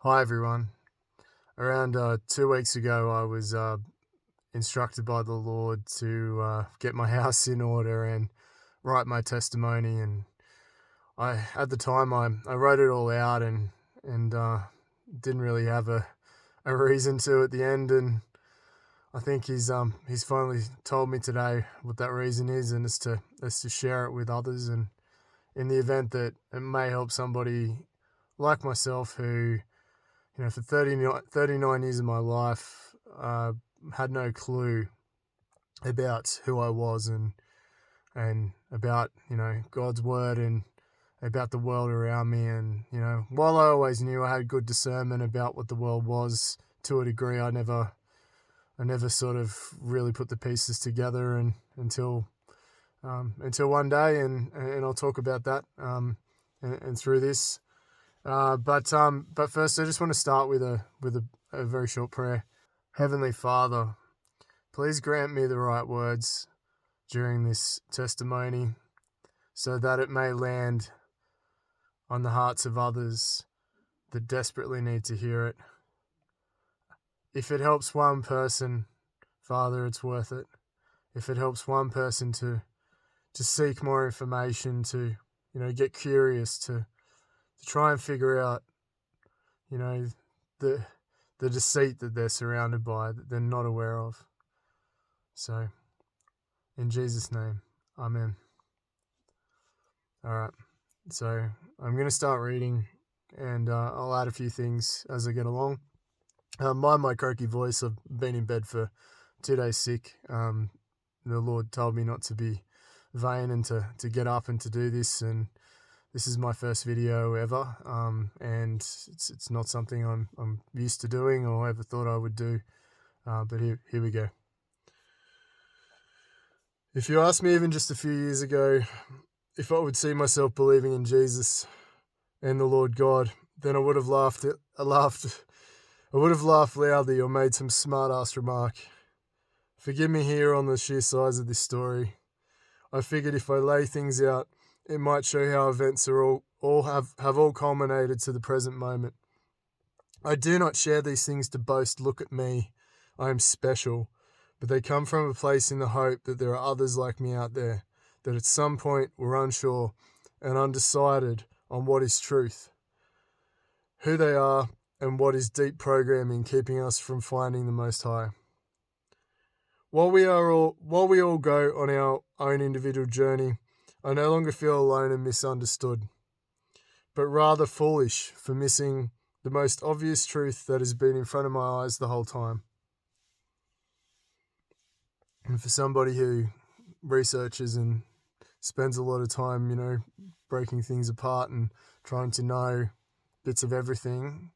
Hi everyone. Around 2 weeks ago, I was instructed by the Lord to get my house in order and write my testimony. And at the time, I wrote it all out and didn't really have a reason to at the end. And I think he's finally told me today what that reason is, and it's to share it with others. And in the event that it may help somebody like myself who, for 39 years of my life, had no clue about who I was and about, God's word and about the world around me. And, while I always knew I had good discernment about what the world was to a degree, I never sort of really put the pieces together until one day, and I'll talk about that and through this. But first, I just want to start with a very short prayer. Heavenly Father, please grant me the right words during this testimony, so that it may land on the hearts of others that desperately need to hear it. If it helps one person, Father, it's worth it. If it helps one person to seek more information, to get curious, to try and figure out, the deceit that they're surrounded by, that they're not aware of. So, in Jesus' name, Amen. All right, so I'm going to start reading, and I'll add a few things as I get along. Mind my croaky voice. I've been in bed for 2 days sick. The Lord told me not to be vain and to get up and to do this, and this is my first video ever, and it's not something I'm used to doing or ever thought I would do, but here we go. If you asked me even just a few years ago if I would see myself believing in Jesus and the Lord God, then I would have laughed loudly or made some smart-ass remark. Forgive me here on the sheer size of this story. I figured if I lay things out, it might show how events are have all culminated to the present moment. I do not share these things to boast, look at me, I am special, but they come from a place in the hope that there are others like me out there, that at some point were unsure and undecided on what is truth, who they are, and what is deep programming keeping us from finding the Most High. While we all go on our own individual journey, I no longer feel alone and misunderstood, but rather foolish for missing the most obvious truth that has been in front of my eyes the whole time. And for somebody who researches and spends a lot of time, breaking things apart and trying to know bits of everything,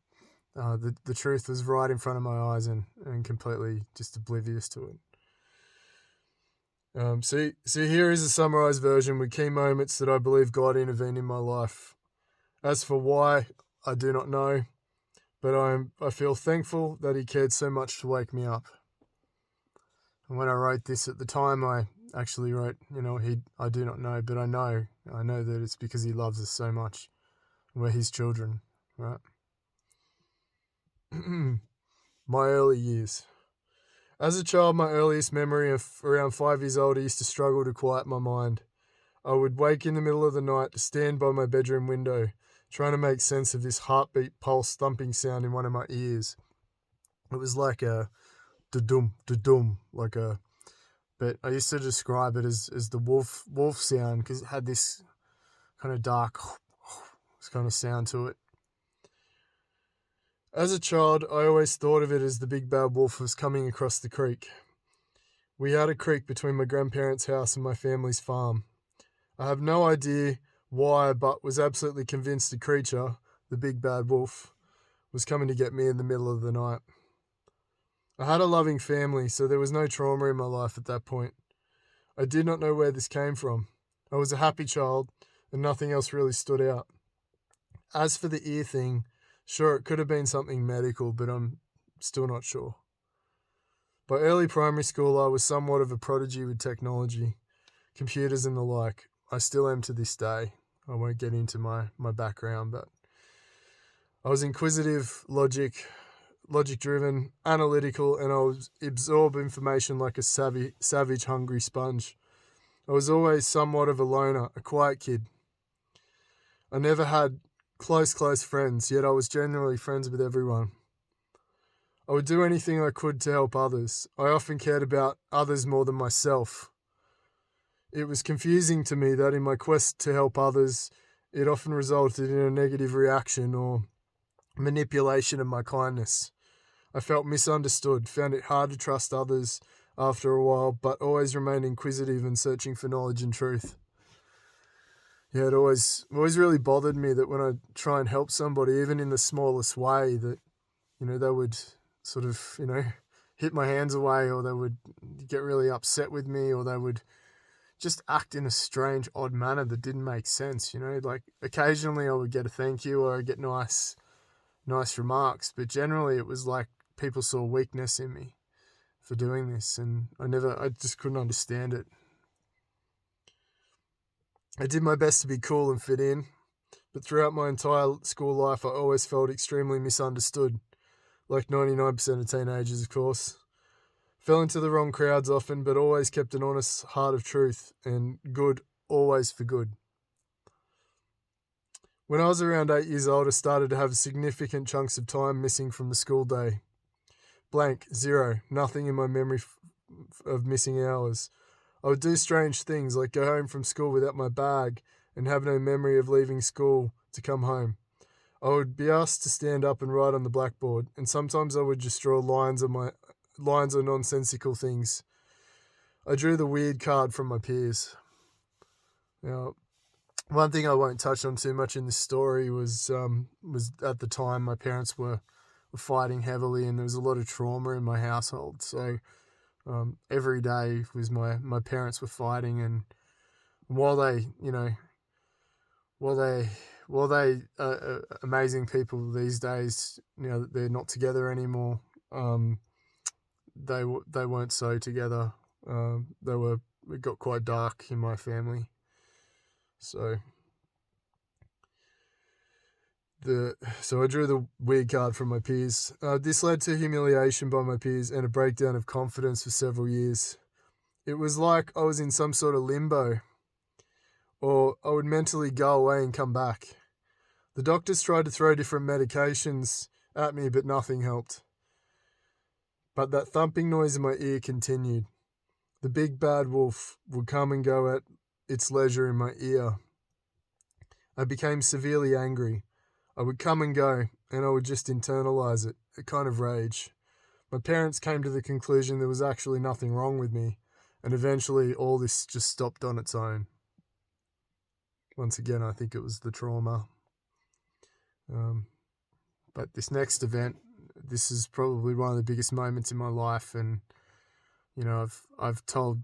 the truth was right in front of my eyes and completely just oblivious to it. So here is a summarized version with key moments that I believe God intervened in my life. As for why, I do not know, but I feel thankful that He cared so much to wake me up. And when I wrote this at the time, I actually wrote, I do not know, but I know that it's because He loves us so much. We're His children, right? My early years. As a child, my earliest memory of around 5 years old, I used to struggle to quiet my mind. I would wake in the middle of the night to stand by my bedroom window, trying to make sense of this heartbeat pulse thumping sound in one of my ears. It was like a da-dum, da-dum, but I used to describe it as the wolf sound because it had this kind of dark kind of sound to it. As a child, I always thought of it as the big bad wolf was coming across the creek. We had a creek between my grandparents' house and my family's farm. I have no idea why, but was absolutely convinced the creature, the big bad wolf, was coming to get me in the middle of the night. I had a loving family, so there was no trauma in my life at that point. I did not know where this came from. I was a happy child, and nothing else really stood out. As for the ear thing, sure, it could have been something medical, but I'm still not sure. By early primary school, I was somewhat of a prodigy with technology, computers and the like. I still am to this day. I won't get into my background, but I was inquisitive, logic-driven, analytical, and I would absorb information like a savage, hungry sponge. I was always somewhat of a loner, a quiet kid. I never had close friends, yet I was generally friends with everyone. I would do anything I could to help others. I often cared about others more than myself. It was confusing to me that in my quest to help others, it often resulted in a negative reaction or manipulation of my kindness. I felt misunderstood, found it hard to trust others after a while, but always remained inquisitive and searching for knowledge and truth. Yeah, it always really bothered me that when I try and help somebody, even in the smallest way, that, they would sort of, hit my hands away, or they would get really upset with me, or they would just act in a strange, odd manner that didn't make sense. Like occasionally I would get a thank you or I'd get nice remarks, but generally it was like people saw weakness in me for doing this, and I just couldn't understand it. I did my best to be cool and fit in, but throughout my entire school life I always felt extremely misunderstood, like 99% of teenagers, of course. Fell into the wrong crowds often, but always kept an honest heart of truth and good, always for good. When I was around 8 years old, I started to have significant chunks of time missing from the school day. Blank, zero, nothing in my memory of missing hours. I would do strange things like go home from school without my bag and have no memory of leaving school to come home. I would be asked to stand up and write on the blackboard, and sometimes I would just draw lines or nonsensical things. I drew the weird card from my peers. Now, one thing I won't touch on too much in this story was at the time my parents were fighting heavily, and there was a lot of trauma in my household. So every day was my parents were fighting, and while they amazing people these days, they're not together anymore. They weren't so together. It got quite dark in my family. So I drew the weird card from my peers. This led to humiliation by my peers and a breakdown of confidence for several years. It was like I was in some sort of limbo, or I would mentally go away and come back. The doctors tried to throw different medications at me, but nothing helped. But that thumping noise in my ear continued. The big bad wolf would come and go at its leisure in my ear. I became severely angry. I would come and go, and I would just internalize it, a kind of rage. My parents came to the conclusion there was actually nothing wrong with me, and eventually all this just stopped on its own. Once again, I think it was the trauma. But this next event, this is probably one of the biggest moments in my life, and I've told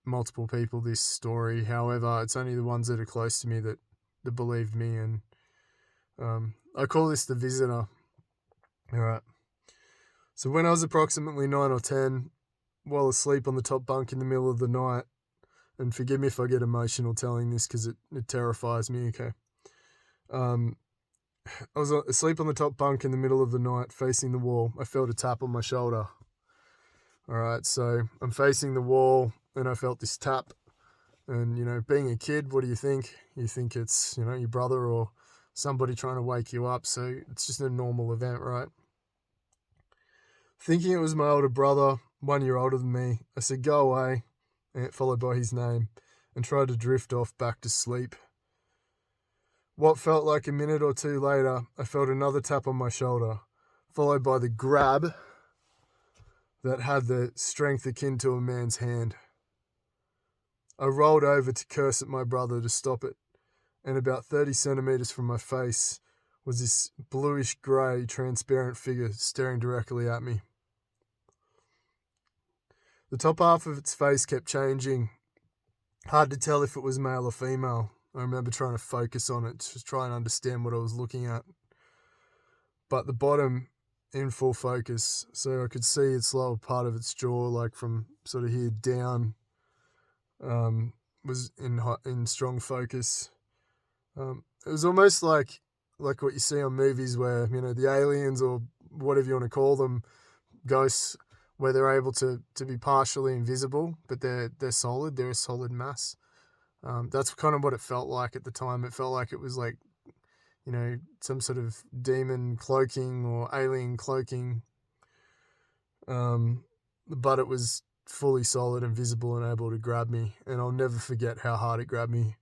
multiple people this story. However, it's only the ones that are close to me that believed me, and I call this the visitor. All right. So when I was approximately 9 or 10, while asleep on the top bunk in the middle of the night, and forgive me if I get emotional telling this because it terrifies me, okay? I was asleep on the top bunk in the middle of the night, facing the wall. I felt a tap on my shoulder. All right, so I'm facing the wall, and I felt this tap. And, being a kid, what do you think? You think it's, your brother or somebody trying to wake you up, so it's just a normal event, right? Thinking it was my older brother, 1 year older than me, I said, "Go away," followed by his name, and tried to drift off back to sleep. What felt like a minute or two later, I felt another tap on my shoulder, followed by the grab that had the strength akin to a man's hand. I rolled over to curse at my brother to stop it, and about 30 centimeters from my face was this bluish-grey, transparent figure staring directly at me. The top half of its face kept changing. Hard to tell if it was male or female. I remember trying to focus on it, just try and understand what I was looking at. But the bottom in full focus, so I could see its lower part of its jaw, like from sort of here down, was in strong focus. It was almost like like what you see on movies where, the aliens or whatever you want to call them, ghosts, where they're able to be partially invisible, but they're solid. They're a solid mass. That's kind of what it felt like at the time. It felt like it was like, some sort of demon cloaking or alien cloaking. But it was fully solid and visible and able to grab me. And I'll never forget how hard it grabbed me.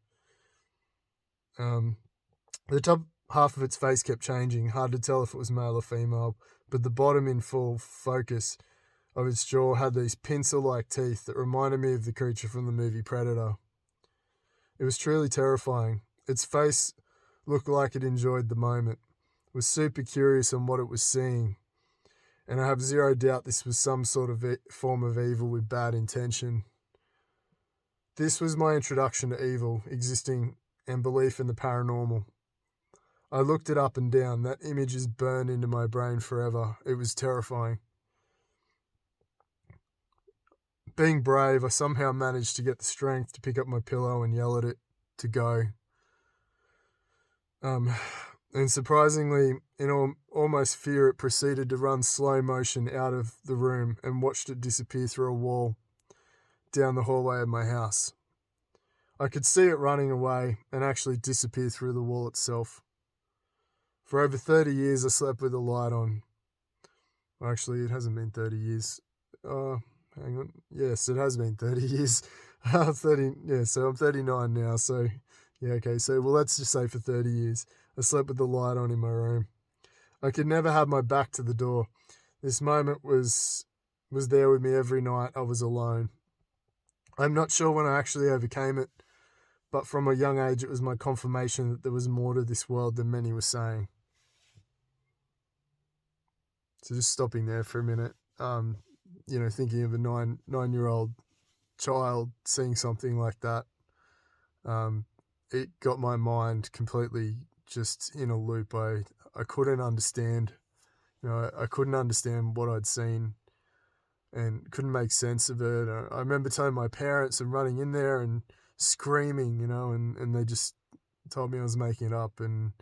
The top half of its face kept changing, hard to tell if it was male or female, but the bottom in full focus of its jaw had these pincer-like teeth that reminded me of the creature from the movie Predator. It was truly terrifying. Its face looked like it enjoyed the moment, was super curious on what it was seeing, and I have zero doubt this was some sort of form of evil with bad intention. This was my introduction to evil, existing, and belief in the paranormal. I looked it up and down. That image is burned into my brain forever. It was terrifying. Being brave, I somehow managed to get the strength to pick up my pillow and yell at it to go. And surprisingly, in almost fear, it proceeded to run slow motion out of the room and watched it disappear through a wall down the hallway of my house. I could see it running away and actually disappear through the wall itself. For over 30 years, I slept with the light on. Actually, it hasn't been 30 years. Hang on. Yes, it has been 30 years. 30. Yeah, so I'm 39 now. So, yeah, okay. So, well, let's just say for 30 years, I slept with the light on in my room. I could never have my back to the door. This moment was there with me every night I was alone. I'm not sure when I actually overcame it, but from a young age, it was my confirmation that there was more to this world than many were saying. So just stopping there for a minute, thinking of a nine-year-old child seeing something like that, it got my mind completely just in a loop. I couldn't understand, I couldn't understand what I'd seen and couldn't make sense of it. I remember telling my parents and running in there and screaming, and they just told me I was making it up and,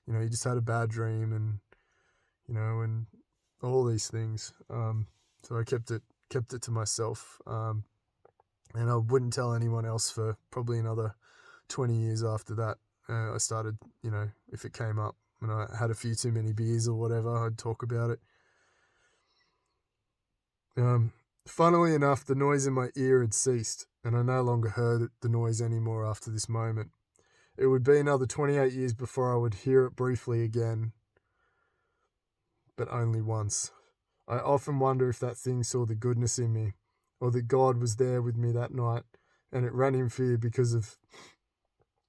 you just had a bad dream and, and all these things. So I kept it to myself. And I wouldn't tell anyone else for probably another 20 years after that. I started, if it came up and I had a few too many beers or whatever, I'd talk about it. Funnily enough, the noise in my ear had ceased, and I no longer heard the noise anymore after this moment. It would be another 28 years before I would hear it briefly again, but only once. I often wonder if that thing saw the goodness in me, or that God was there with me that night, and it ran in fear because of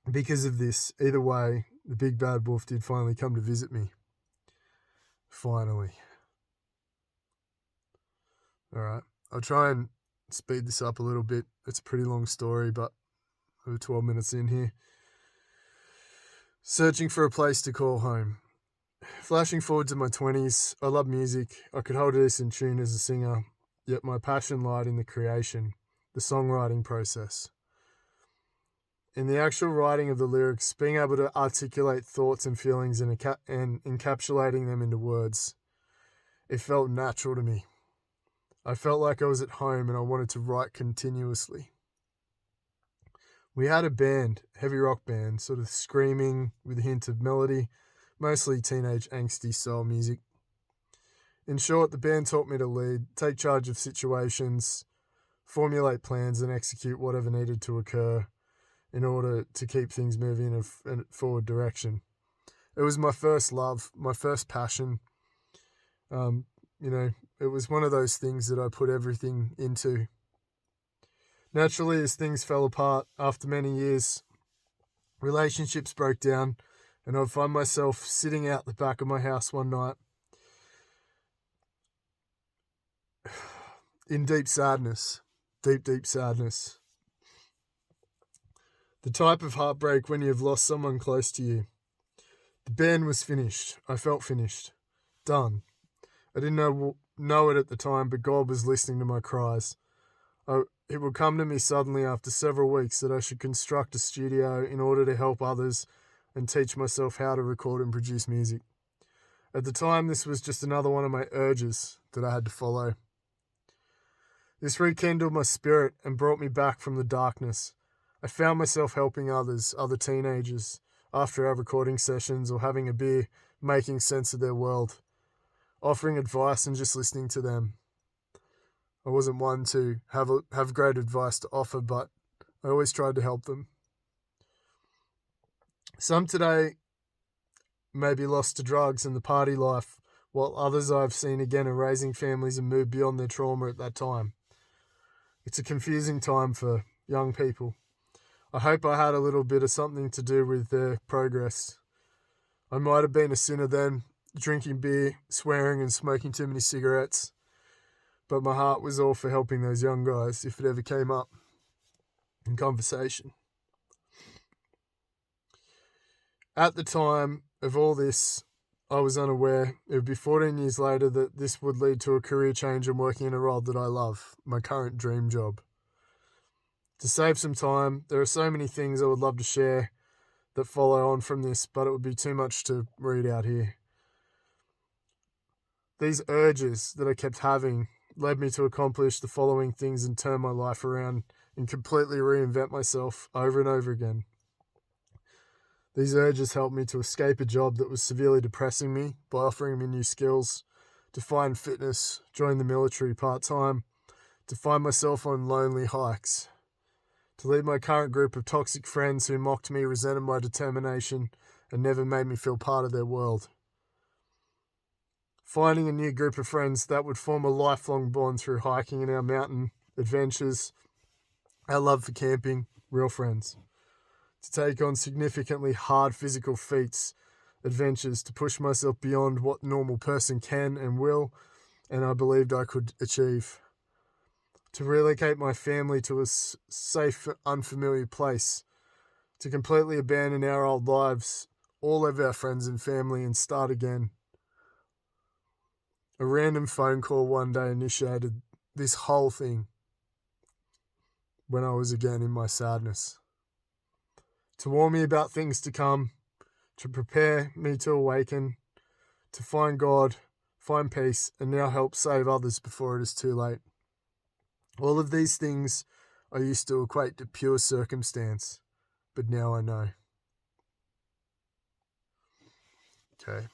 this. Either way, the big bad wolf did finally come to visit me. Finally. All right. I'll try and speed this up a little bit. It's a pretty long story, but we're 12 minutes in here. Searching for a place to call home. Flashing forward to my 20s, I love music. I could hold a decent tune as a singer, yet my passion lied in the creation, the songwriting process. In the actual writing of the lyrics, being able to articulate thoughts and feelings and encapsulating them into words. It felt natural to me. I felt like I was at home and I wanted to write continuously. We had a band, heavy rock band, sort of screaming with a hint of melody, mostly teenage angsty style music. In short, the band taught me to lead, take charge of situations, formulate plans and execute whatever needed to occur in order to keep things moving in a forward direction. It was my first love, my first passion. It was one of those things that I put everything into. Naturally, as things fell apart after many years, relationships broke down, and I'd find myself sitting out the back of my house one night in deep sadness. Deep sadness. The type of heartbreak when you've lost someone close to you. The band was finished. I felt finished. Done. I didn't know it at the time, but God was listening to my cries. It would come to me suddenly after several weeks that I should construct a studio in order to help others and teach myself how to record and produce music. At the time, this was just another one of my urges that I had to follow. This rekindled my spirit and brought me back from the darkness. I found myself helping others, other teenagers, after our recording sessions or having a beer, making sense of their world, offering advice and just listening to them. I wasn't one to have great advice to offer, but I always tried to help them. Some today may be lost to drugs and the party life, while others I've seen again are raising families and moved beyond their trauma at that time. It's a confusing time for young people. I hope I had a little bit of something to do with their progress. I might have been a sinner then, drinking beer, swearing and smoking too many cigarettes, but my heart was all for helping those young guys if it ever came up in conversation. At the time of all this, I was unaware it would be 14 years later that this would lead to a career change and working in a role that I love, my current dream job. To save some time, there are so many things I would love to share that follow on from this, but it would be too much to read out here. These urges that I kept having led me to accomplish the following things and turn my life around and completely reinvent myself over and over again. These urges helped me to escape a job that was severely depressing me by offering me new skills, to find fitness, join the military part-time, to find myself on lonely hikes, to leave my current group of toxic friends who mocked me, resented my determination, and never made me feel part of their world. Finding a new group of friends that would form a lifelong bond through hiking and our mountain adventures, our love for camping, real friends. To take on significantly hard physical feats, adventures, to push myself beyond what a normal person can and will, and I believed I could achieve. To relocate my family to a safe, unfamiliar place. To completely abandon our old lives, all of our friends and family, and start again. A random phone call one day initiated this whole thing when I was again in my sadness. To warn me about things to come, to prepare me to awaken, to find God, find peace, and now help save others before it is too late. All of these things I used to equate to pure circumstance, but now I know. Okay.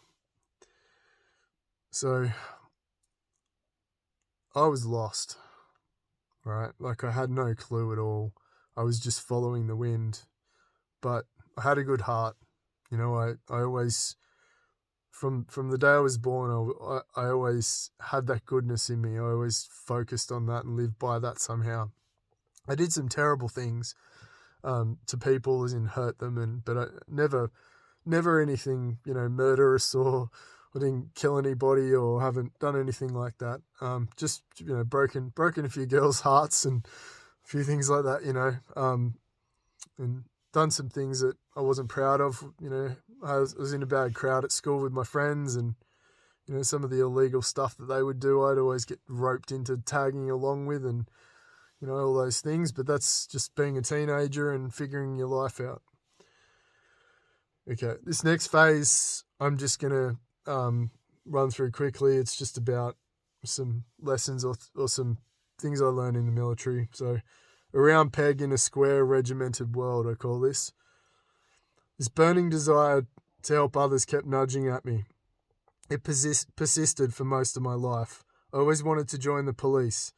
So, I was lost, right? Like I had no clue at all. I was just following the wind. But I had a good heart. You know, I always, from the day I was born, I always had that goodness in me. I always focused on that and lived by that somehow. I did some terrible things to people, as in hurt them, but I never anything, murderous or I didn't kill anybody or haven't done anything like that. Just, broken a few girls' hearts and a few things like that, and done some things that I wasn't proud of. I was in a bad crowd at school with my friends, and some of the illegal stuff that they would do, I'd always get roped into tagging along with, and all those things. But that's just being a teenager and figuring your life out. Okay, this next phase I'm just gonna run through quickly. It's just about some lessons or some things I learned in the military. So, a round peg in a square regimented world, I call this. This burning desire to help others kept nudging at me. It persisted for most of my life. I always wanted to join the police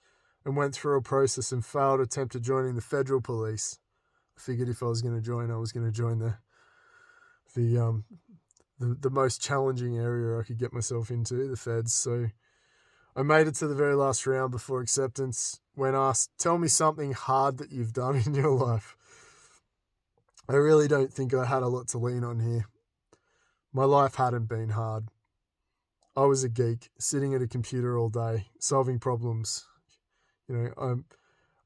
and went through a process and failed attempted joining the federal police. I figured if I was going to join, I was going to join the most challenging area I could get myself into, the feds. So I made it to the very last round before acceptance. When asked, tell me something hard that you've done in your life. I really don't think I had a lot to lean on here. My life hadn't been hard. I was a geek, sitting at a computer all day, solving problems. I'm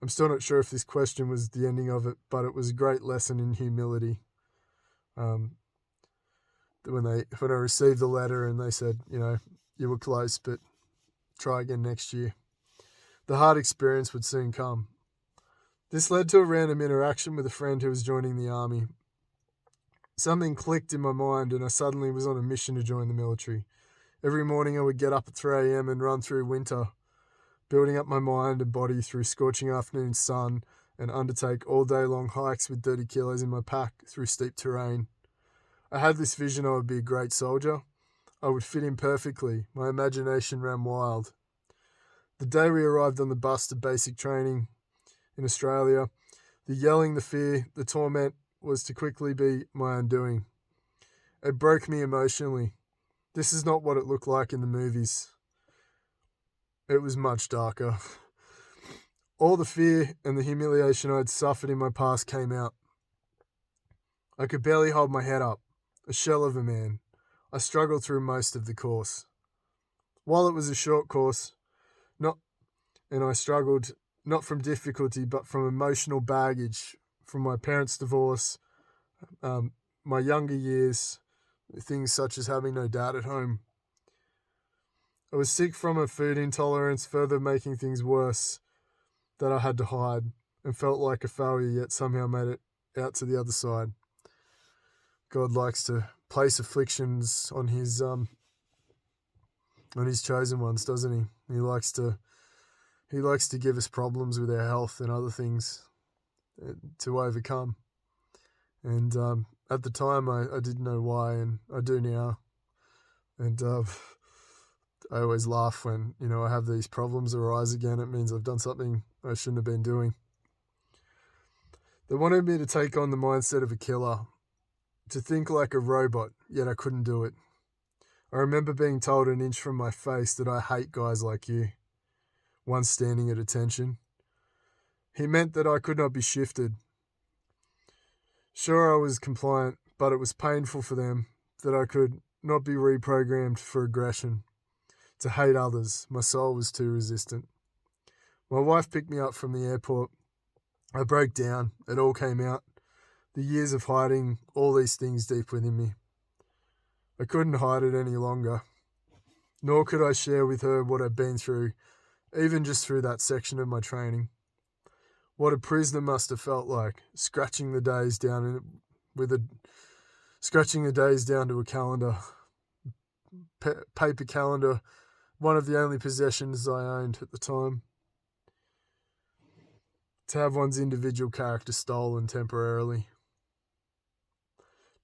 still not sure if this question was the ending of it, but it was a great lesson in humility. When I received the letter and they said, you were close, but try again next year. The hard experience would soon come. This led to a random interaction with a friend who was joining the army. Something clicked in my mind and I suddenly was on a mission to join the military. Every morning I would get up at 3 a.m. and run through winter, building up my mind and body through scorching afternoon sun, and undertake all day long hikes with 30 kilos in my pack through steep terrain. I had this vision I would be a great soldier. I would fit in perfectly. My imagination ran wild. The day we arrived on the bus to basic training in Australia, the yelling, the fear, the torment was to quickly be my undoing. It broke me emotionally. This is not what it looked like in the movies. It was much darker. All the fear and the humiliation I had suffered in my past came out. I could barely hold my head up, a shell of a man. I struggled through most of the course. While it was a short course, I struggled not from difficulty, but from emotional baggage, from my parents' divorce, my younger years, things such as having no dad at home. I was sick from a food intolerance, further making things worse, that I had to hide, and felt like a failure, yet somehow made it out to the other side. God likes to place afflictions on his chosen ones, doesn't he? He likes to give us problems with our health and other things to overcome. And at the time, I didn't know why, and I do now. And I always laugh when, I have these problems arise again. It means I've done something I shouldn't have been doing. They wanted me to take on the mindset of a killer, to think like a robot, yet I couldn't do it. I remember being told an inch from my face that I hate guys like you, once standing at attention. He meant that I could not be shifted. Sure, I was compliant, but it was painful for them that I could not be reprogrammed for aggression, to hate others. My soul was too resistant. My wife picked me up from the airport. I broke down. It all came out. The years of hiding all these things deep within me. I couldn't hide it any longer, nor could I share with her what I'd been through, even just through that section of my training. What a prisoner must have felt like, scratching the days down to a calendar, paper calendar, one of the only possessions I owned at the time. To have one's individual character stolen temporarily.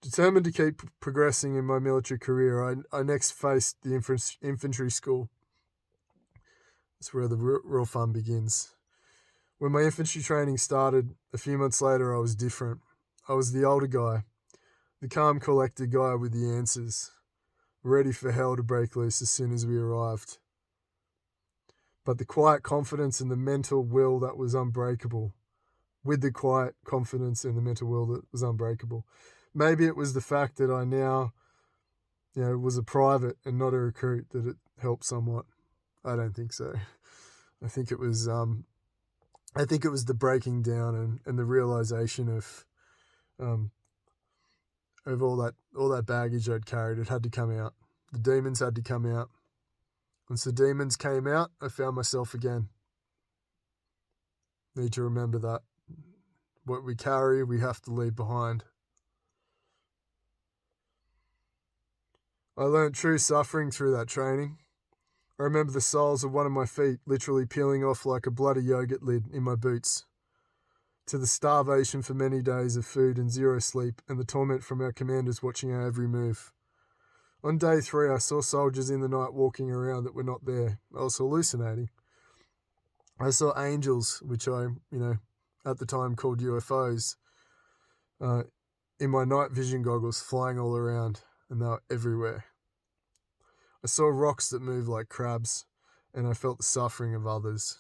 Determined to keep progressing in my military career, I next faced the infantry school. That's where the real fun begins. When my infantry training started, a few months later, I was different. I was the older guy, the calm, collected guy with the answers, ready for hell to break loose as soon as we arrived. But the quiet confidence and the mental will that was unbreakable. Maybe it was the fact that I now, was a private and not a recruit that it helped somewhat. I don't think so. I think it was the breaking down and the realization of all that baggage I'd carried. It had to come out. The demons had to come out. Once the demons came out, I found myself again. Need to remember that. What we carry, we have to leave behind. I learned true suffering through that training. I remember the soles of one of my feet literally peeling off like a bloody yogurt lid in my boots. To the starvation for many days of food and zero sleep, and the torment from our commanders watching our every move. On day 3, I saw soldiers in the night walking around that were not there. I was hallucinating. I saw angels, which I, at the time called UFOs, in my night vision goggles flying all around, and they were everywhere. I saw rocks that moved like crabs, and I felt the suffering of others.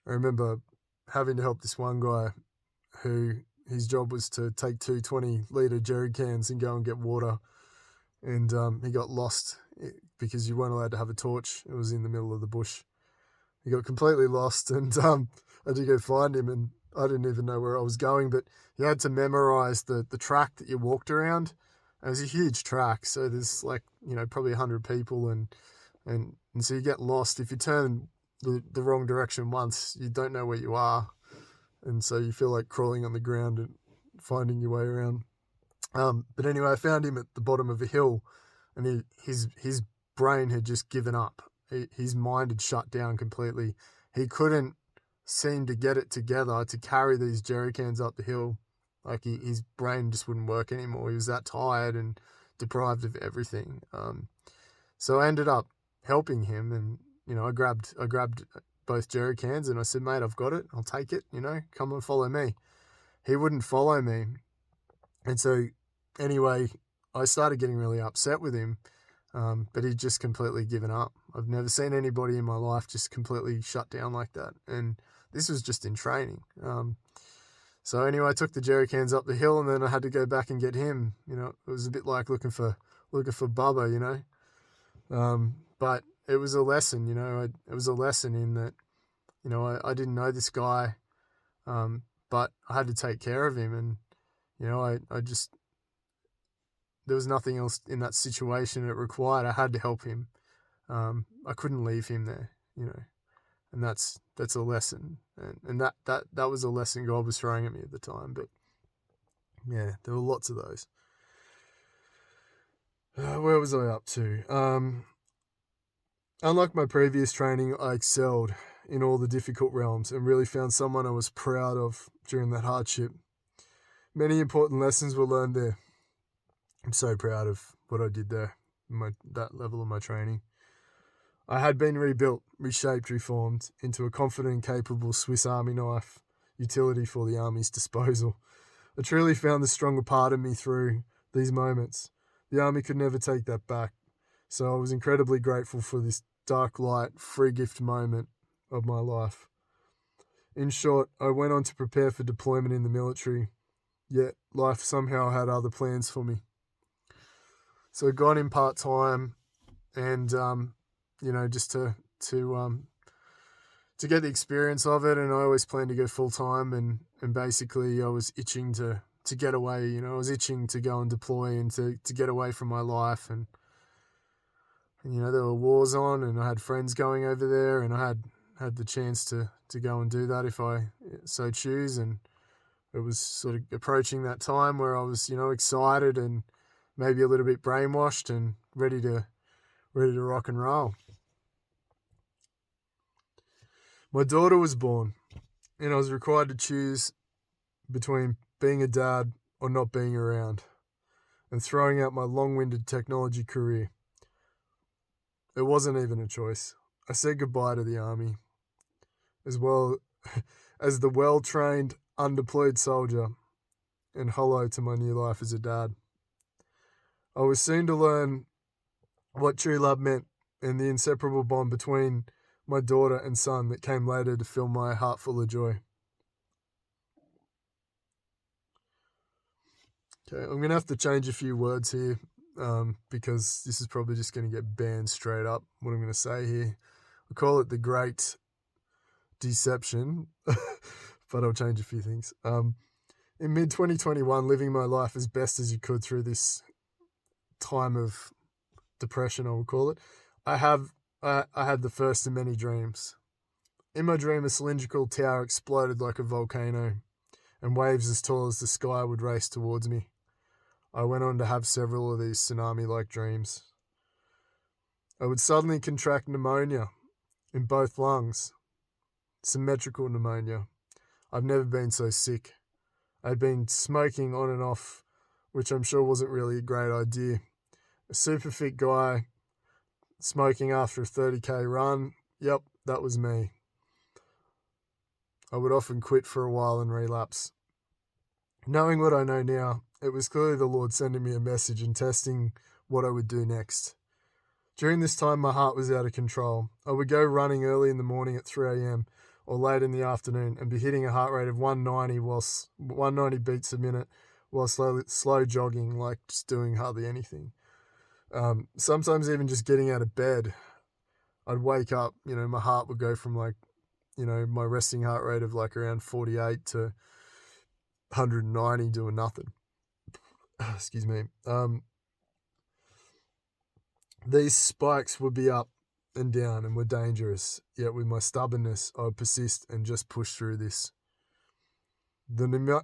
I remember having to help this one guy who his job was to take 2 20-litre jerry cans and go and get water, and he got lost because you weren't allowed to have a torch. It was in the middle of the bush. He got completely lost, and I had to go find him, and I didn't even know where I was going, but you had to memorize the track that you walked around. It was a huge track, so there's probably 100 people, and so you get lost. If you turn the wrong direction once, you don't know where you are, and so you feel like crawling on the ground and finding your way around. But anyway, I found him at the bottom of a hill, and his brain had just given up. His mind had shut down completely. He couldn't seem to get it together to carry these jerry cans up the hill. Like his brain just wouldn't work anymore. He was that tired and deprived of everything. So I ended up helping him, and I grabbed both jerry cans and I said, "Mate, I've got it. I'll take it. Come and follow me." He wouldn't follow me, and so anyway, I started getting really upset with him. But he'd just completely given up. I've never seen anybody in my life just completely shut down like that, and this was just in training. So anyway, I took the jerry cans up the hill, and then I had to go back and get him. It was a bit like looking for Bubba, But it was a lesson, it was a lesson in that, I didn't know this guy, but I had to take care of him, and I just, there was nothing else in that situation it required. I had to help him. I couldn't leave him there, and that's a lesson, and that was a lesson God was throwing at me at the time. But yeah, there were lots of those. Where was I up to? Unlike my previous training, I excelled in all the difficult realms and really found someone I was proud of during that hardship. Many important lessons were learned there. I'm so proud of what I did there, that level of my training. I had been rebuilt, reshaped, reformed into a confident and capable Swiss Army knife utility for the Army's disposal. I truly found the stronger part of me through these moments. The Army could never take that back, so I was incredibly grateful for this dark light, free gift moment of my life. In short, I went on to prepare for deployment in the military, yet life somehow had other plans for me. So I got in part-time, and just to get the experience of it, and I always planned to go full-time, and basically I was itching to get away. I was itching to go and deploy and to get away from my life, and there were wars on, and I had friends going over there, and I had the chance to go and do that if I so choose, and it was sort of approaching that time where I was excited and maybe a little bit brainwashed and ready to rock and roll. My daughter was born, and I was required to choose between being a dad or not being around, and throwing out my long-winded technology career. It wasn't even a choice. I said goodbye to the Army, as well as the well-trained, undeployed soldier, and hello to my new life as a dad. I was soon to learn what true love meant, and the inseparable bond between my daughter and son that came later to fill my heart full of joy. Okay, I'm going to have to change a few words here, because this is probably just going to get banned straight up, what I'm going to say here. I call it the Great Deception, but I'll change a few things. In mid-2021, living my life as best as you could through this time of depression, I would call it, I had the first of many dreams. In my dream, a cylindrical tower exploded like a volcano, and waves as tall as the sky would race towards me. I went on to have several of these tsunami-like dreams. I would suddenly contract pneumonia in both lungs, symmetrical pneumonia. I've never been so sick. I'd been smoking on and off, which I'm sure wasn't really a great idea. A super fit guy smoking after a 30k run, yep, that was me. I would often quit for a while and relapse. Knowing what I know now, it was clearly the Lord sending me a message and testing what I would do next. During this time, my heart was out of control. I would go running early in the morning at 3 a.m. or late in the afternoon and be hitting a heart rate of 190 beats a minute while slow jogging, like just doing hardly anything. Sometimes even just getting out of bed, I'd wake up, my heart would go from my resting heart rate of around 48 to 190 doing nothing. Excuse me. These spikes would be up and down and were dangerous, yet with my stubbornness, I would persist and just push through this. The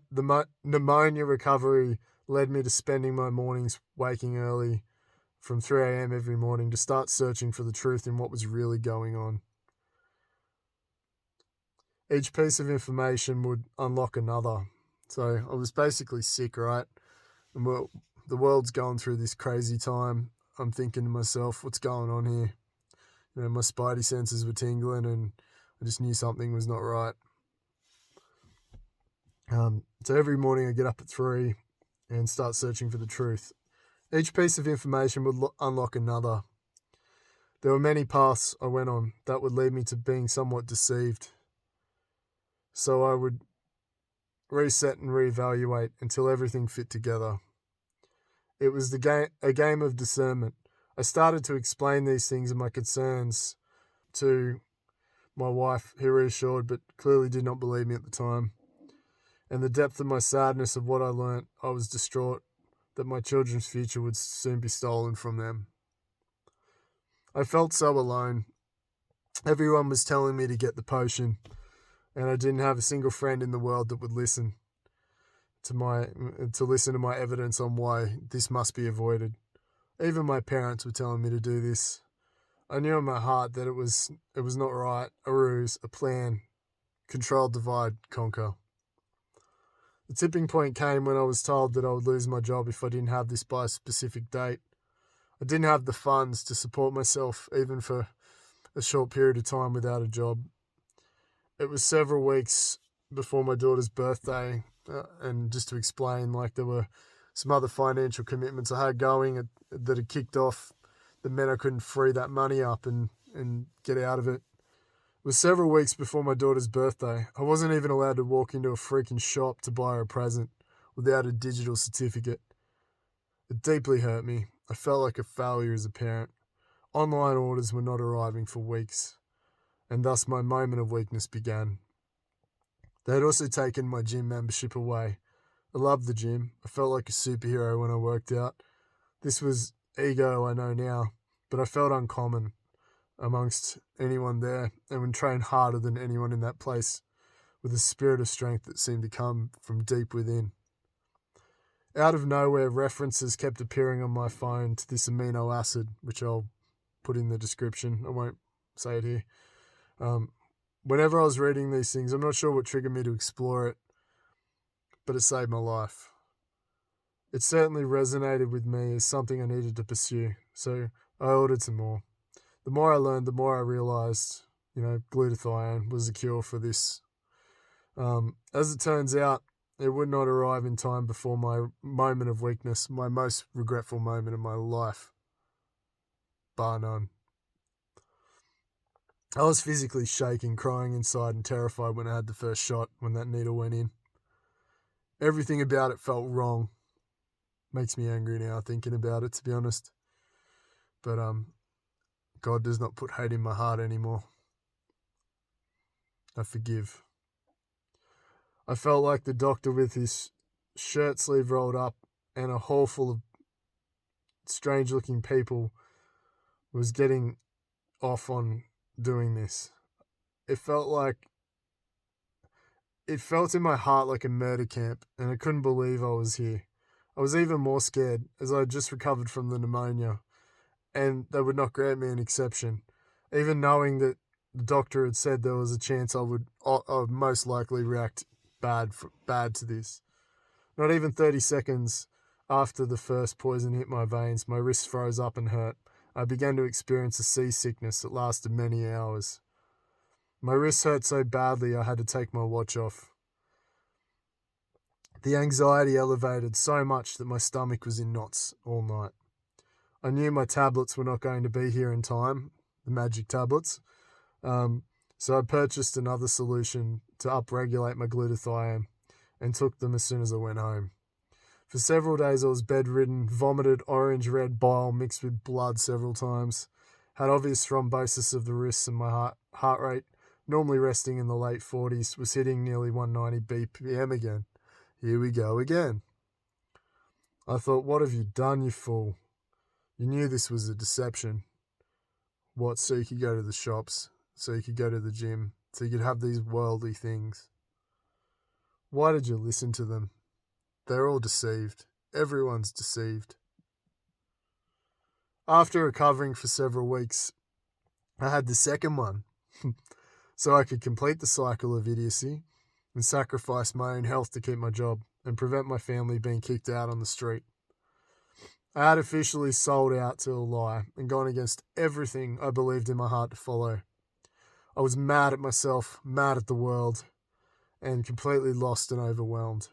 pneumonia recovery led me to spending my mornings waking early from 3 a.m. every morning to start searching for the truth in what was really going on. Each piece of information would unlock another. So I was basically sick, right? And the world's going through this crazy time. I'm thinking to myself, what's going on here? My spidey senses were tingling and I just knew something was not right. So every morning I get up at 3 and start searching for the truth. Each piece of information would unlock another. There were many paths I went on that would lead me to being somewhat deceived. So I would reset and reevaluate until everything fit together. It was a game of discernment. I started to explain these things and my concerns to my wife, who reassured but clearly did not believe me at the time. And the depth of my sadness of what I learnt, I was distraught that my children's future would soon be stolen from them. I felt so alone. Everyone was telling me to get the potion, and I didn't have a single friend in the world that would listen to my evidence on why this must be avoided. Even my parents were telling me to do this. I knew in my heart that it was not right, a ruse, a plan, control, divide, conquer. The tipping point came when I was told that I would lose my job if I didn't have this by a specific date. I didn't have the funds to support myself even for a short period of time without a job. It was several weeks before my daughter's birthday, and just to explain, there were some other financial commitments I had going that had kicked off that meant I couldn't free that money up and get out of it. It was several weeks before my daughter's birthday. I wasn't even allowed to walk into a freaking shop to buy her a present without a digital certificate. It deeply hurt me. I felt like a failure as a parent. Online orders were not arriving for weeks, and thus my moment of weakness began. They had also taken my gym membership away. I loved the gym. I felt like a superhero when I worked out. This was ego, I know now, but I felt uncommon amongst anyone there and would train harder than anyone in that place with a spirit of strength that seemed to come from deep within. Out of nowhere, references kept appearing on my phone to this amino acid, which I'll put in the description. I won't say it here. Whenever I was reading these things, I'm not sure what triggered me to explore it, but it saved my life. It certainly resonated with me as something I needed to pursue, so I ordered some more. The more I learned, the more I realised, glutathione was the cure for this. As it turns out, it would not arrive in time before my moment of weakness, my most regretful moment in my life, bar none. I was physically shaking, crying inside and terrified when I had the first shot, when that needle went in. Everything about it felt wrong. Makes me angry now thinking about it, to be honest. But God does not put hate in my heart anymore. I forgive. I felt like the doctor with his shirt sleeve rolled up and a hall full of strange-looking people was getting off on doing this. It felt in my heart like a murder camp, and I couldn't believe I was here. I was even more scared as I had just recovered from the pneumonia, and they would not grant me an exception, even knowing that the doctor had said there was a chance I would most likely react bad to this. Not even 30 seconds after the first poison hit my veins, my wrists froze up and hurt. I began to experience a seasickness that lasted many hours. My wrists hurt so badly I had to take my watch off. The anxiety elevated so much that my stomach was in knots all night. I knew my tablets were not going to be here in time, the magic tablets, so I purchased another solution to upregulate my glutathione and took them as soon as I went home. For several days I was bedridden, vomited orange-red bile mixed with blood several times, had obvious thrombosis of the wrists, and my heart rate, normally resting in the late 40s, was hitting nearly 190 BPM again. Here we go again. I thought, what have you done, you fool? You knew this was a deception. What, so you could go to the shops, so you could go to the gym, so you could have these worldly things. Why did you listen to them? They're all deceived. Everyone's deceived. After recovering for several weeks, I had the second one, so I could complete the cycle of idiocy and sacrifice my own health to keep my job and prevent my family being kicked out on the street. I had officially sold out to a lie and gone against everything I believed in my heart to follow. I was mad at myself, mad at the world, and completely lost and overwhelmed.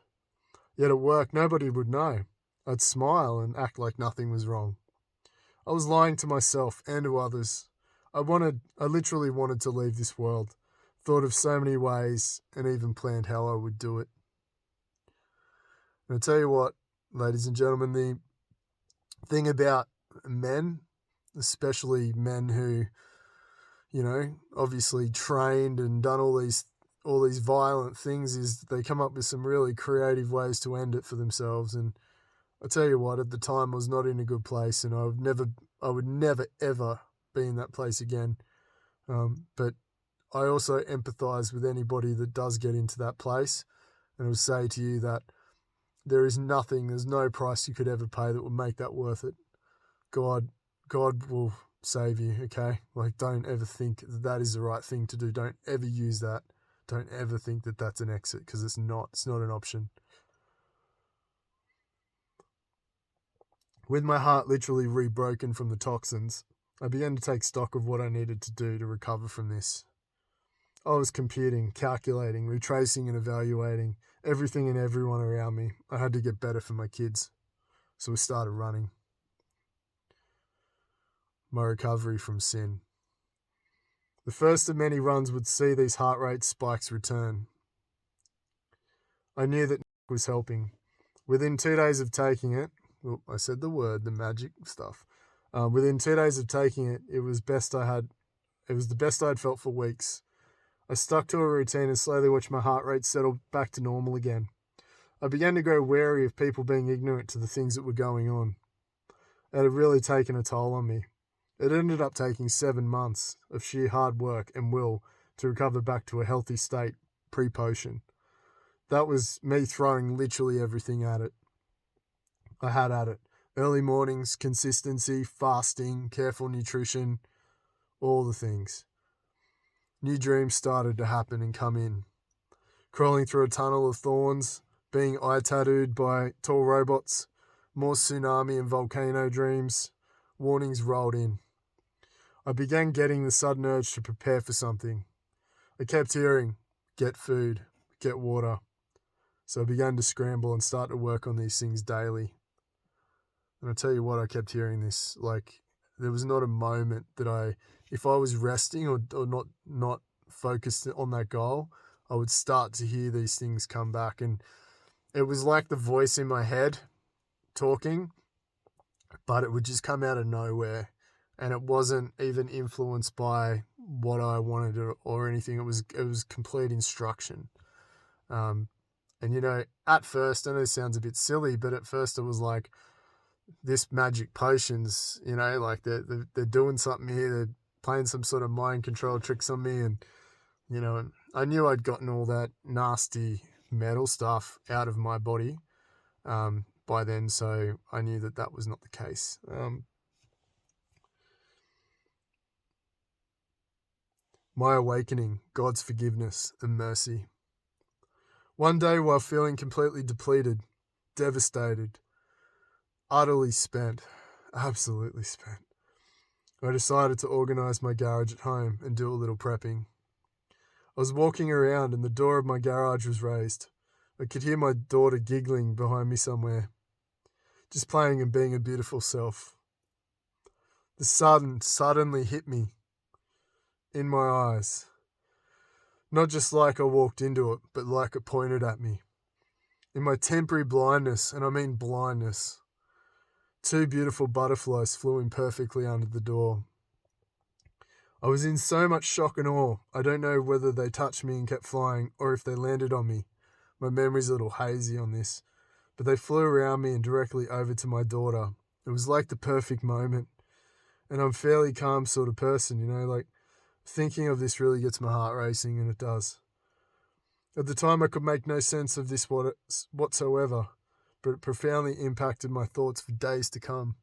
Yet at work, nobody would know. I'd smile and act like nothing was wrong. I was lying to myself and to others. I literally wanted to leave this world, thought of so many ways, and even planned how I would do it. And I'll tell you what, ladies and gentlemen, the thing about men, especially men who, obviously trained and done all these violent things, is they come up with some really creative ways to end it for themselves. And I tell you what, at the time I was not in a good place, and I would never ever be in that place again. But I also empathize with anybody that does get into that place, and I would say to you that there's no price you could ever pay that will make that worth it. God will save you, okay? Like, don't ever think that is the right thing to do. Don't ever use that. Don't ever think that that's an exit, because it's not an option. With my heart literally rebroken from the toxins, I began to take stock of what I needed to do to recover from this. I was computing, calculating, retracing and evaluating everything and everyone around me. I had to get better for my kids, so we started running. My recovery from sin. The first of many runs would see these heart rate spikes return. I knew that was helping. Within 2 days of taking it, I said the word, the magic stuff. Within 2 days of taking it, it was the best I had felt for weeks. I stuck to a routine and slowly watched my heart rate settle back to normal again. I began to grow wary of people being ignorant to the things that were going on. It had really taken a toll on me. It ended up taking 7 months of sheer hard work and will to recover back to a healthy state pre-potion. That was me throwing literally everything at it. I had at it. Early mornings, consistency, fasting, careful nutrition, all the things. New dreams started to happen and come in. Crawling through a tunnel of thorns, being eye-tattooed by tall robots, more tsunami and volcano dreams, warnings rolled in. I began getting the sudden urge to prepare for something. I kept hearing, get food, get water. So I began to scramble and start to work on these things daily. And I tell you what, I kept hearing this. Like, there was not a moment that if I was resting or not focused on that goal, I would start to hear these things come back. And it was like the voice in my head talking, but it would just come out of nowhere. And it wasn't even influenced by what I wanted or anything. It was complete instruction. And at first, I know this sounds a bit silly, but at first it was like, this magic potions, like they're doing something here. They're playing some sort of mind control tricks on me. And, and I knew I'd gotten all that nasty metal stuff out of my body by then. So I knew that was not the case. My awakening, God's forgiveness and mercy. One day, while feeling completely depleted, devastated, utterly spent, absolutely spent, I decided to organise my garage at home and do a little prepping. I was walking around and the door of my garage was raised. I could hear my daughter giggling behind me somewhere, just playing and being a beautiful self. The sun suddenly hit me in my eyes. Not just like I walked into it, but like it pointed at me. In my temporary blindness, and I mean blindness, 2 beautiful butterflies flew in perfectly under the door. I was in so much shock and awe. I don't know whether they touched me and kept flying or if they landed on me. My memory's a little hazy on this, but they flew around me and directly over to my daughter. It was like the perfect moment. And I'm a fairly calm sort of person, like thinking of this really gets my heart racing, and it does. At the time, I could make no sense of this whatsoever, but it profoundly impacted my thoughts for days to come.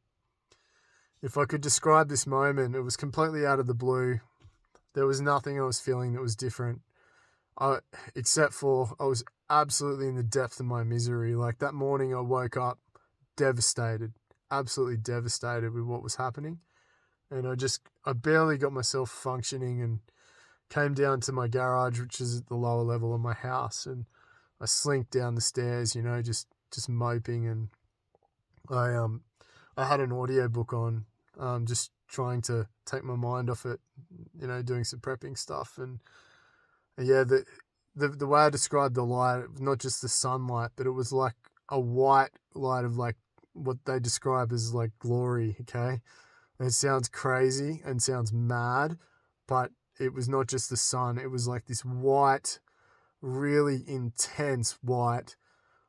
If I could describe this moment, it was completely out of the blue. There was nothing I was feeling that was different, except for I was absolutely in the depth of my misery. Like that morning, I woke up devastated, absolutely devastated with what was happening. And I barely got myself functioning and came down to my garage, which is at the lower level of my house. And I slinked down the stairs, just moping. And I had an audiobook on, just trying to take my mind off it, doing some prepping stuff. And yeah, the way I described the light, not just the sunlight, but it was like a white light of like what they describe as like glory, okay? And it sounds crazy and sounds mad, but it was not just the sun. It was like this white, really intense white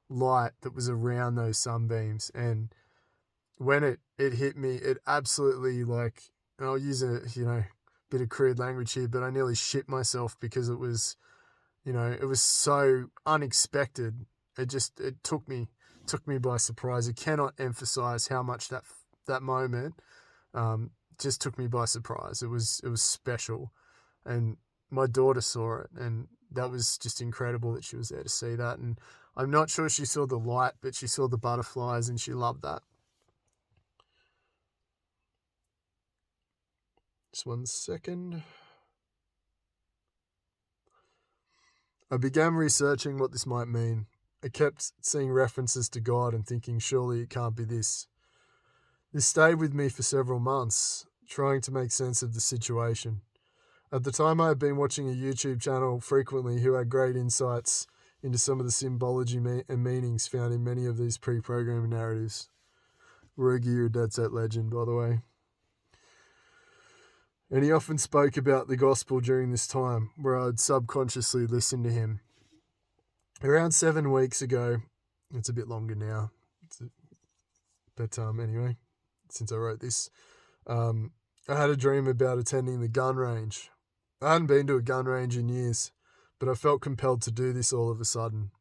light that was around those sunbeams. And when it hit me, it absolutely like, and I'll use a, bit of crude language here, but I nearly shit myself because it was, it was so unexpected. It took me by surprise. I cannot emphasize how much that moment just took me by surprise. It was special, and my daughter saw it, and that was just incredible that she was there to see that. And I'm not sure she saw the light, but she saw the butterflies, and she loved that. Just 1 second. I began researching what this might mean. I kept seeing references to God and thinking, surely it can't be this. This stayed with me for several months, trying to make sense of the situation. At the time, I had been watching a YouTube channel frequently who had great insights into some of the symbology and meanings found in many of these pre-programmed narratives. Rugi, you're a dead set legend, by the way. And he often spoke about the gospel during this time, where I'd subconsciously listen to him. Around 7 weeks ago, it's a bit longer now, but anyway, since I wrote this, I had a dream about attending the gun range. I hadn't been to a gun range in years, but I felt compelled to do this all of a sudden.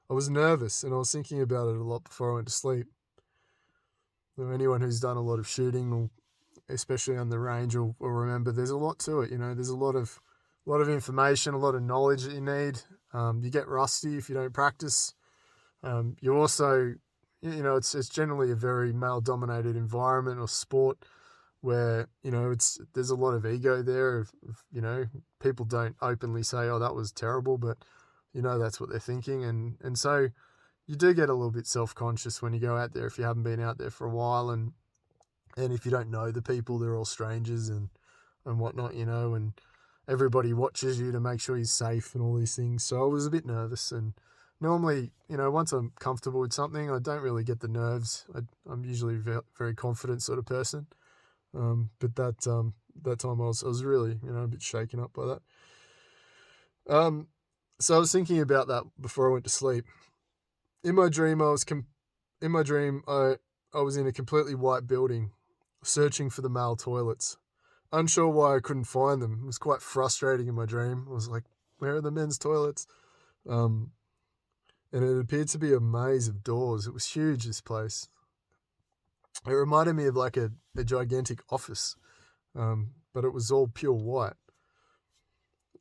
I was nervous, and I was thinking about it a lot before I went to sleep. Anyone who's done a lot of shooting, or especially on the range, will remember there's a lot to it. There's a lot of information, a lot of knowledge that you need. You get rusty if you don't practice. You also, it's generally a very male-dominated environment or sport where, there's a lot of ego there. People don't openly say, oh, that was terrible, but, that's what they're thinking. And so you do get a little bit self-conscious when you go out there if you haven't been out there for a while. And if you don't know the people, they're all strangers and whatnot, and everybody watches you to make sure you're safe and all these things. So I was a bit nervous, and normally, once I'm comfortable with something, I don't really get the nerves. I'm usually a very confident sort of person. But that time I was really, a bit shaken up by that. So I was thinking about that before I went to sleep. In my dream, I was in a completely white building, searching for the male toilets. Unsure why I couldn't find them. It was quite frustrating in my dream. I was like, where are the men's toilets? And it appeared to be a maze of doors. It was huge, this place. It reminded me of like a gigantic office, but it was all pure white.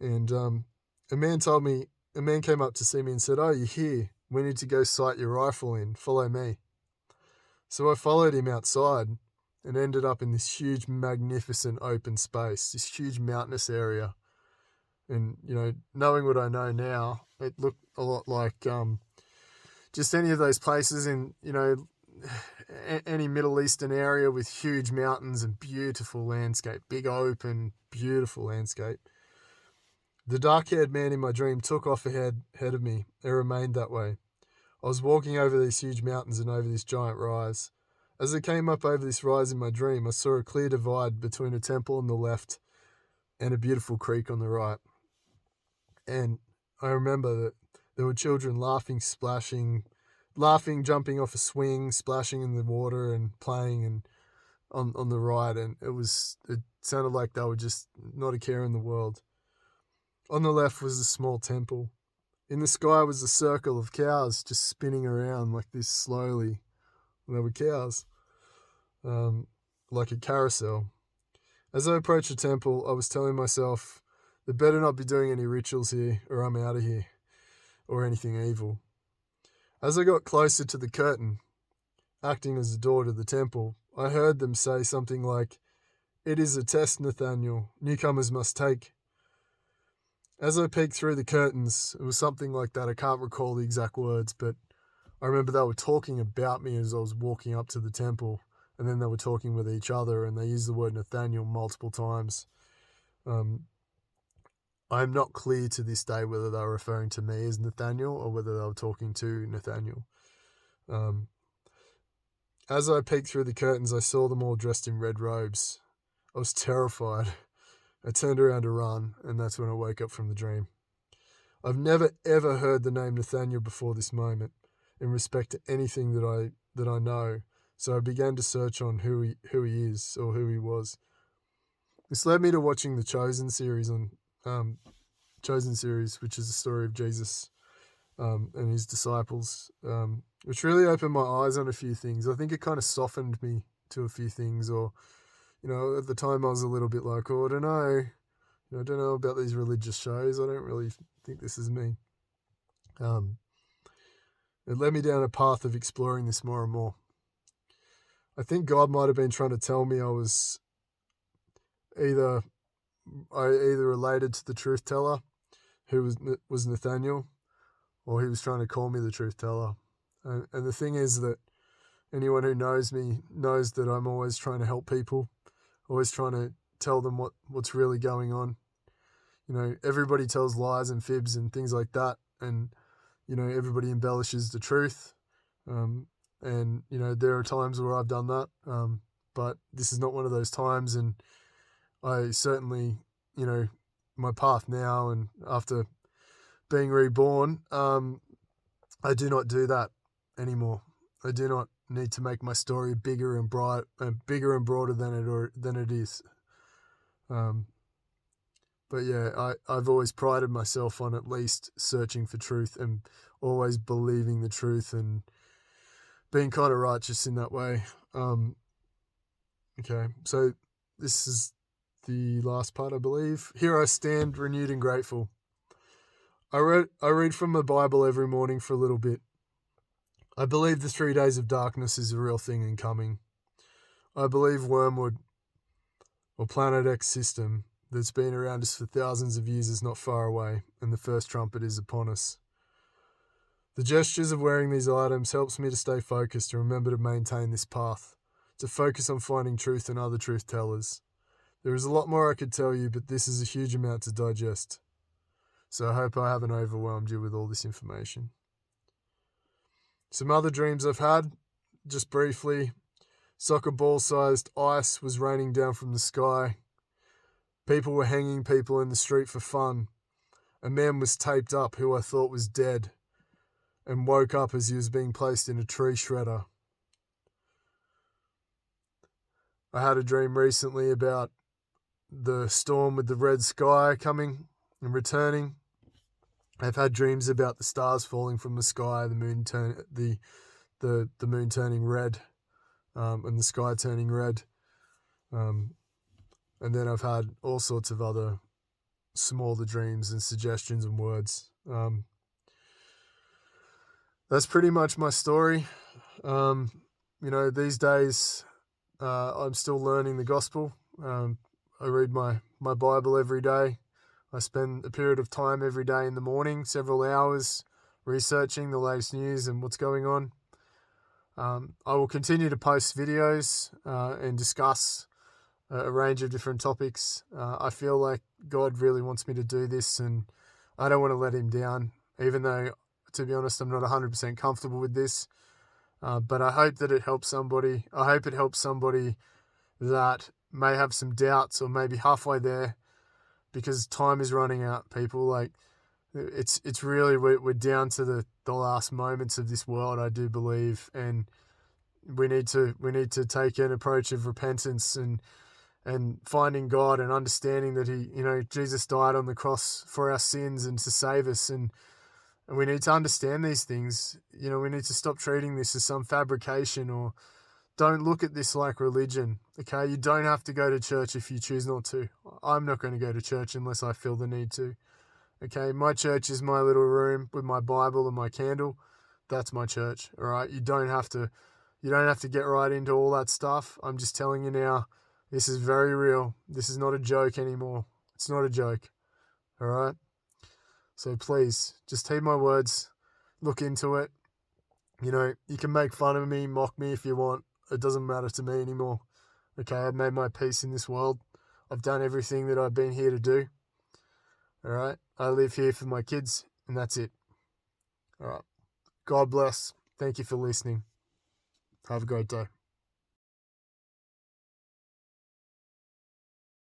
And a man came up to see me and said, oh, you're here. We need to go sight your rifle in. Follow me. So I followed him outside and ended up in this huge, magnificent open space, this huge mountainous area. And, knowing what I know now, it looked a lot like just any of those places in, any Middle Eastern area with huge mountains and beautiful landscape, big open, beautiful landscape. The dark-haired man in my dream took off ahead of me and remained that way. I was walking over these huge mountains and over this giant rise. As I came up over this rise in my dream, I saw a clear divide between a temple on the left and a beautiful creek on the right. And I remember that there were children laughing, jumping off a swing, splashing in the water and playing and on the ride. And it sounded like they were just not a care in the world. On the left was a small temple. In the sky was a circle of cows just spinning around like this slowly. They were cows, like a carousel. As I approached the temple, I was telling myself, they better not be doing any rituals here, or I'm out of here, or anything evil. As I got closer to the curtain, acting as a door to the temple, I heard them say something like, "It is a test, Nathaniel. Newcomers must take." As I peeked through the curtains, it was something like that. I can't recall the exact words, but I remember they were talking about me as I was walking up to the temple, and then they were talking with each other, and they used the word Nathaniel multiple times. I'm not clear to this day whether they were referring to me as Nathaniel or whether they were talking to Nathaniel. As I peeked through the curtains, I saw them all dressed in red robes. I was terrified. I turned around to run, and that's when I woke up from the dream. I've never ever heard the name Nathaniel before this moment, in respect to anything that I know. So I began to search on who he is, or who he was. This led me to watching the Chosen series, which is the story of Jesus and his disciples, which really opened my eyes on a few things. I think it kind of softened me to a few things, or at the time I was a little bit like, I don't know. I don't know about these religious shows. I don't really think this is me. It led me down a path of exploring this more and more. I think God might have been trying to tell me I either related to the truth teller, who was Nathaniel, or he was trying to call me the truth teller. And the thing is that anyone who knows me knows that I'm always trying to help people, always trying to tell them what's really going on. Everybody tells lies and fibs and things like that, and everybody embellishes the truth. And there are times where I've done that, but this is not one of those times. And I certainly, my path now, and after being reborn, I do not do that anymore. I do not need to make my story bigger and broader than it is. But yeah, I've always prided myself on at least searching for truth and always believing the truth and being kind of righteous in that way. Okay, so this is the last part, I believe. Here I stand, renewed and grateful. I read from the Bible every morning for a little bit. I believe the 3 days of darkness is a real thing and coming. I believe Wormwood, or Planet X system, that's been around us for thousands of years is not far away, and the first trumpet is upon us. The gestures of wearing these items helps me to stay focused and remember to maintain this path, to focus on finding truth in other truth tellers. There is a lot more I could tell you, but this is a huge amount to digest. So I hope I haven't overwhelmed you with all this information. Some other dreams I've had, just briefly. Soccer ball-sized ice was raining down from the sky. People were hanging people in the street for fun. A man was taped up who I thought was dead and woke up as he was being placed in a tree shredder. I had a dream recently about the storm with the red sky coming and returning. I've had dreams about the stars falling from the sky, the moon the moon turning red, and the sky turning red. And then I've had all sorts of other smaller dreams and suggestions and words. That's pretty much my story. These days I'm still learning the gospel. I read my Bible every day. I spend a period of time every day in the morning, several hours, researching the latest news and what's going on. I will continue to post videos and discuss a range of different topics. I feel like God really wants me to do this, and I don't want to let him down, even though, to be honest, I'm not 100% comfortable with this. But I hope that it helps somebody. I hope it helps somebody that may have some doubts or maybe halfway there, because time is running out, people. Like, it's really, we're down to the last moments of this world, I do believe, and we need to take an approach of repentance and finding God and understanding that Jesus died on the cross for our sins and to save us, and And we need to understand these things. We need to stop treating this as some fabrication, or don't look at this like religion, okay? You don't have to go to church if you choose not to. I'm not going to go to church unless I feel the need to, okay? My church is my little room with my Bible and my candle. That's my church, all right? You don't have to get right into all that stuff. I'm just telling you now, this is very real. This is not a joke anymore. It's not a joke, all right? So please, just heed my words. Look into it. You can make fun of me, mock me if you want. It doesn't matter to me anymore. Okay, I've made my peace in this world. I've done everything that I've been here to do. All right, I live here for my kids, and that's it. All right, God bless. Thank you for listening. Have a great day.